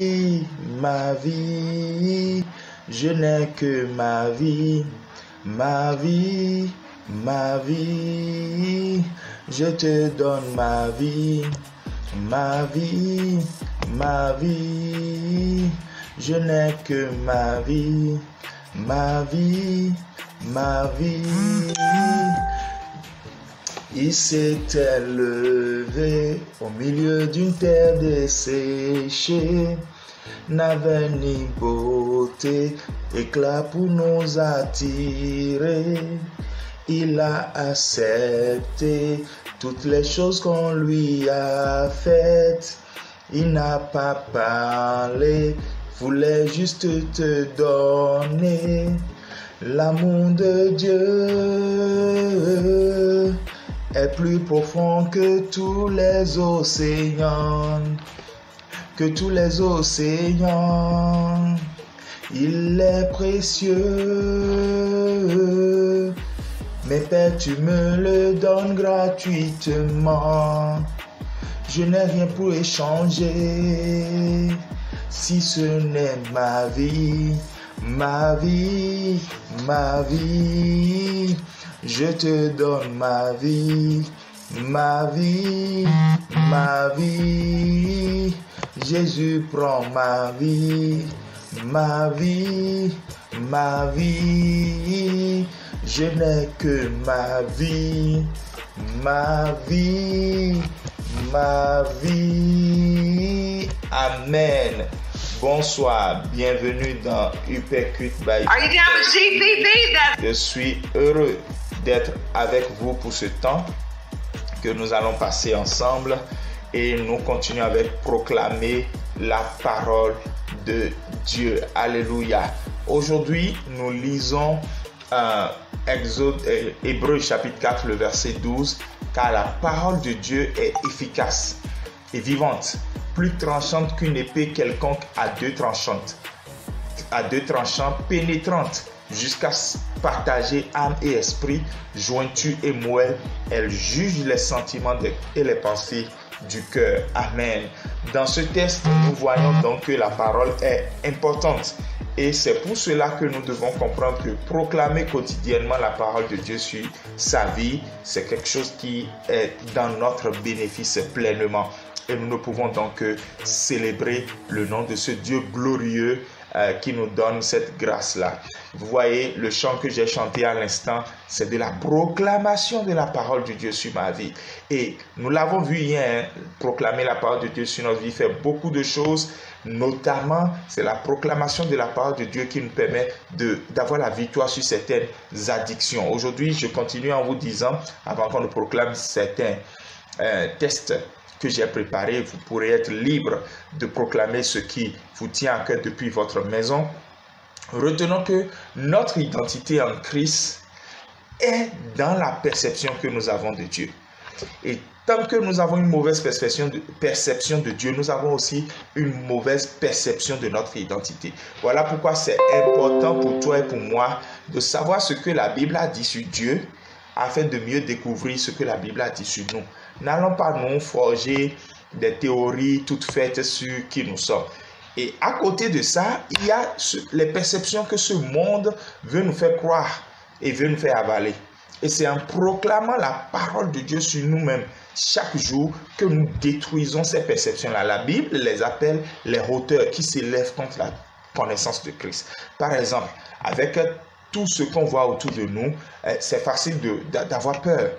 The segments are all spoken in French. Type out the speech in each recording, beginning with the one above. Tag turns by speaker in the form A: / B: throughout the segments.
A: ma vie, je n'ai que ma vie, ma vie, ma vie, je te donne ma vie, ma vie, ma vie, je n'ai que ma vie, ma vie, ma vie. Il s'était levé au milieu d'une terre desséchée, n'avait ni beauté, éclat pour nous attirer. Il a accepté toutes les choses qu'on lui a faites. Il n'a pas parlé, voulait juste te donner l'amour de Dieu. Est plus profond que tous les océans, que tous les océans. Il est précieux, mais Père, tu me le donnes gratuitement. Je n'ai rien pour échanger, si ce n'est ma vie, ma vie, ma vie. Je te donne ma vie, ma vie, ma vie. Jésus prend ma vie, ma vie, ma vie. Je n'ai que ma vie, ma vie, ma vie. Amen. Bonsoir, bienvenue dans Uppercut by.
B: Are you down with CPP?
A: Je suis heureux d'être avec vous pour ce temps que nous allons passer ensemble et nous continuons avec proclamer la parole de Dieu. Alléluia. Aujourd'hui, nous lisons Hébreux chapitre 4, le verset 12, car la parole de Dieu est efficace et vivante, plus tranchante qu'une épée quelconque à deux tranchants, pénétrante jusqu'à partager âme et esprit, jointure et moelle. Elle juge les sentiments et les pensées du cœur. Amen. Dans ce texte, nous voyons donc que la parole est importante. Et c'est pour cela que nous devons comprendre que proclamer quotidiennement la parole de Dieu sur sa vie, c'est quelque chose qui est dans notre bénéfice pleinement. Et nous ne pouvons donc célébrer le nom de ce Dieu glorieux qui nous donne cette grâce-là. Vous voyez, le chant que j'ai chanté à l'instant, c'est de la proclamation de la parole de Dieu sur ma vie. Et nous l'avons vu hier, proclamer la parole de Dieu sur notre vie fait beaucoup de choses. Notamment, c'est la proclamation de la parole de Dieu qui nous permet d'avoir la victoire sur certaines addictions. Aujourd'hui, je continue en vous disant, avant qu'on ne proclame certains tests que j'ai préparés, vous pourrez être libre de proclamer ce qui vous tient à cœur depuis votre maison. Retenons que notre identité en Christ est dans la perception que nous avons de Dieu. Et tant que nous avons une mauvaise perception de Dieu, nous avons aussi une mauvaise perception de notre identité. Voilà pourquoi c'est important pour toi et pour moi de savoir ce que la Bible a dit sur Dieu, afin de mieux découvrir ce que la Bible a dit sur nous. N'allons pas nous forger des théories toutes faites sur qui nous sommes. Et à côté de ça, il y a les perceptions que ce monde veut nous faire croire et veut nous faire avaler. Et c'est en proclamant la parole de Dieu sur nous-mêmes chaque jour que nous détruisons ces perceptions-là. La Bible les appelle les hauteurs qui s'élèvent contre la connaissance de Christ. Par exemple, avec tout ce qu'on voit autour de nous, c'est facile d'avoir peur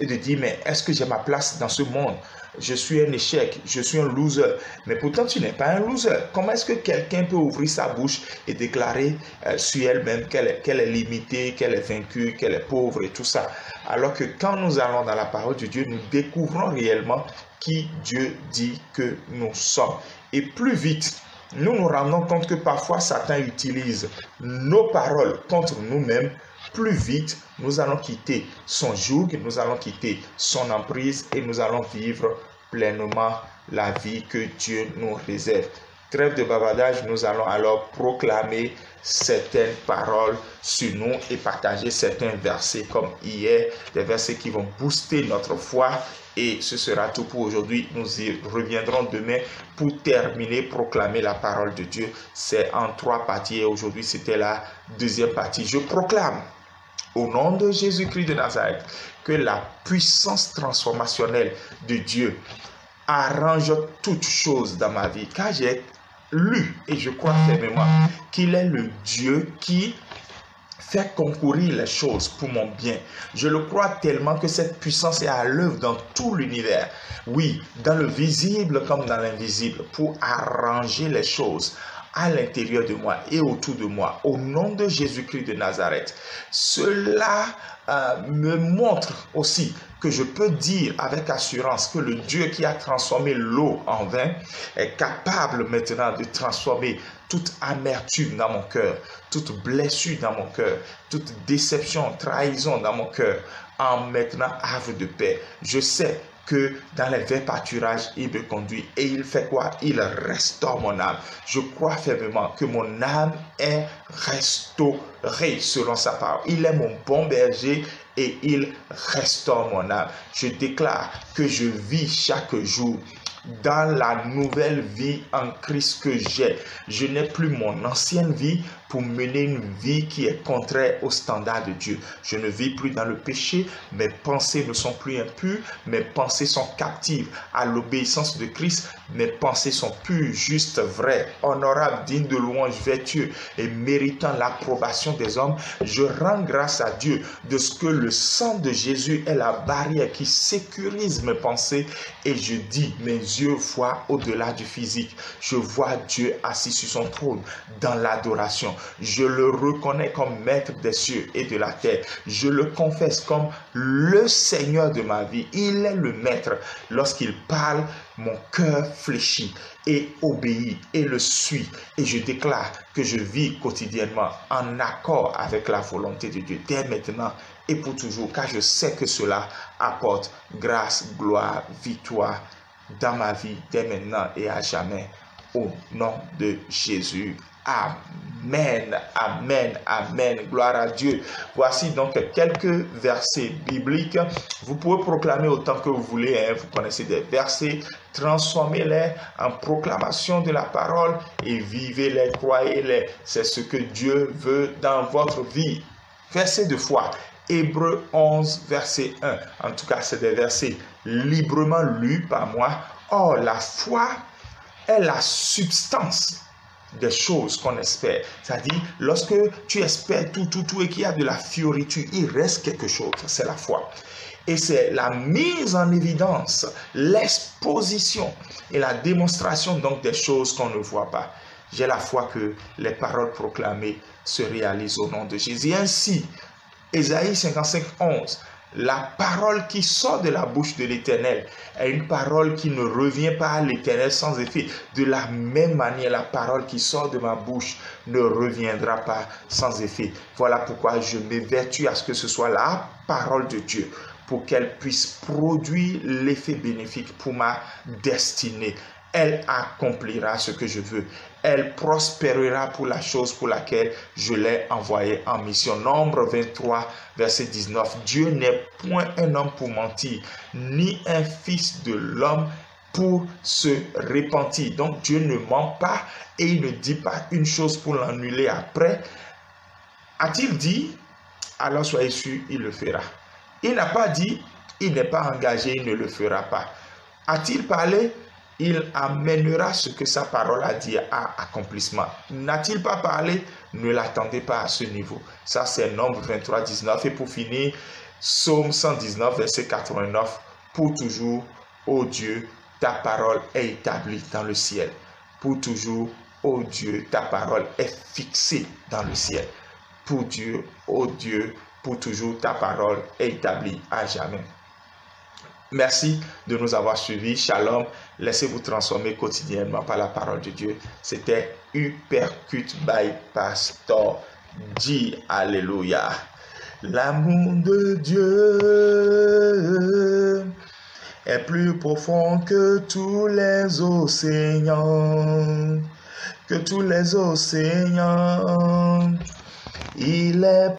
A: et de dire, mais est-ce que j'ai ma place dans ce monde? Je suis un échec, je suis un loser. Mais pourtant, tu n'es pas un loser. Comment est-ce que quelqu'un peut ouvrir sa bouche et déclarer sur elle-même qu'elle est limitée, qu'elle est vaincue, qu'elle est pauvre et tout ça? Alors que quand nous allons dans la parole de Dieu, nous découvrons réellement qui Dieu dit que nous sommes. Et plus vite, nous nous rendons compte que parfois Satan utilise nos paroles contre nous-mêmes. Plus vite, nous allons quitter son joug, nous allons quitter son emprise et nous allons vivre pleinement la vie que Dieu nous réserve. Trêve de bavardage, nous allons alors proclamer certaines paroles sur nous et partager certains versets comme hier, des versets qui vont booster notre foi. Et ce sera tout pour aujourd'hui. Nous y reviendrons demain pour terminer, proclamer la parole de Dieu. C'est en 3 parties et aujourd'hui c'était la deuxième partie. Je proclame au nom de Jésus-Christ de Nazareth que la puissance transformationnelle de Dieu arrange toutes choses dans ma vie. Car j'ai lu et je crois fermement qu'il est le Dieu qui fait concourir les choses pour mon bien. Je le crois tellement que cette puissance est à l'œuvre dans tout l'univers. Oui, dans le visible comme dans l'invisible, pour arranger les choses à l'intérieur de moi et autour de moi. Au nom de Jésus-Christ de Nazareth, cela me montre aussi que je peux dire avec assurance que le Dieu qui a transformé l'eau en vin est capable maintenant de transformer toute amertume dans mon cœur, toute blessure dans mon cœur, toute déception, trahison dans mon cœur, en maintenant havre de paix. Je sais que dans les verts pâturages, il me conduit. Et il fait quoi? Il restaure mon âme. Je crois fermement que mon âme est restaurée selon sa parole. Il est mon bon berger et il restaure mon âme. Je déclare que je vis chaque jour dans la nouvelle vie en Christ que j'ai. Je n'ai plus mon ancienne vie pour mener une vie qui est contraire au standard de Dieu. Je ne vis plus dans le péché, mes pensées ne sont plus impures, mes pensées sont captives à l'obéissance de Christ, mes pensées sont pures, justes, vraies, honorables, dignes de louange, vertueux et méritant l'approbation des hommes. Je rends grâce à Dieu de ce que le sang de Jésus est la barrière qui sécurise mes pensées et je dis, mes yeux voient au-delà du physique. Je vois Dieu assis sur son trône dans l'adoration. Je le reconnais comme maître des cieux et de la terre. Je le confesse comme le Seigneur de ma vie. Il est le maître. Lorsqu'il parle, mon cœur fléchit et obéit et le suit. Et je déclare que je vis quotidiennement en accord avec la volonté de Dieu dès maintenant et pour toujours, car je sais que cela apporte grâce, gloire, victoire dans ma vie dès maintenant et à jamais. Au nom de Jésus. Amen, amen, amen. Gloire à Dieu. Voici donc quelques versets bibliques. Vous pouvez proclamer autant que vous voulez. Vous connaissez des versets. Transformez-les en proclamation de la parole et vivez-les, croyez-les. C'est ce que Dieu veut dans votre vie. Verset de foi. Hébreux 11, verset 1. En tout cas, c'est des versets librement lus par moi. Or, la foi est la substance des choses qu'on espère. C'est-à-dire, lorsque tu espères tout et qu'il y a de la fioriture, il reste quelque chose. C'est la foi. Et c'est la mise en évidence, l'exposition et la démonstration donc des choses qu'on ne voit pas. J'ai la foi que les paroles proclamées se réalisent au nom de Jésus. Ainsi, Ésaïe 55, 11. La parole qui sort de la bouche de l'Éternel est une parole qui ne revient pas à l'Éternel sans effet. De la même manière, la parole qui sort de ma bouche ne reviendra pas sans effet. Voilà pourquoi je m'évertue à ce que ce soit la parole de Dieu pour qu'elle puisse produire l'effet bénéfique pour ma destinée. Elle accomplira ce que je veux. Elle prospérera pour la chose pour laquelle je l'ai envoyée en mission. Nombre 23, verset 19. Dieu n'est point un homme pour mentir, ni un fils de l'homme pour se repentir. Donc Dieu ne ment pas et il ne dit pas une chose pour l'annuler après. A-t-il dit? Alors soyez sûr, il le fera. Il n'a pas dit, il n'est pas engagé, il ne le fera pas. A-t-il parlé? Il amènera ce que sa parole a dit à accomplissement. N'a-t-il pas parlé? Ne l'attendez pas à ce niveau. Ça, c'est Nombre 23, 19. Et pour finir, Psaume 119, verset 89. Pour toujours, ô Dieu, ta parole est établie dans le ciel. Pour toujours, ô Dieu, ta parole est fixée dans le ciel. Pour Dieu, ô Dieu, pour toujours, ta parole est établie à jamais. Merci de nous avoir suivis. Shalom. Laissez-vous transformer quotidiennement par la parole de Dieu. C'était Uppercut by Pastor G. Alléluia. L'amour de Dieu est plus profond que tous les océans. que tous les océans. Il est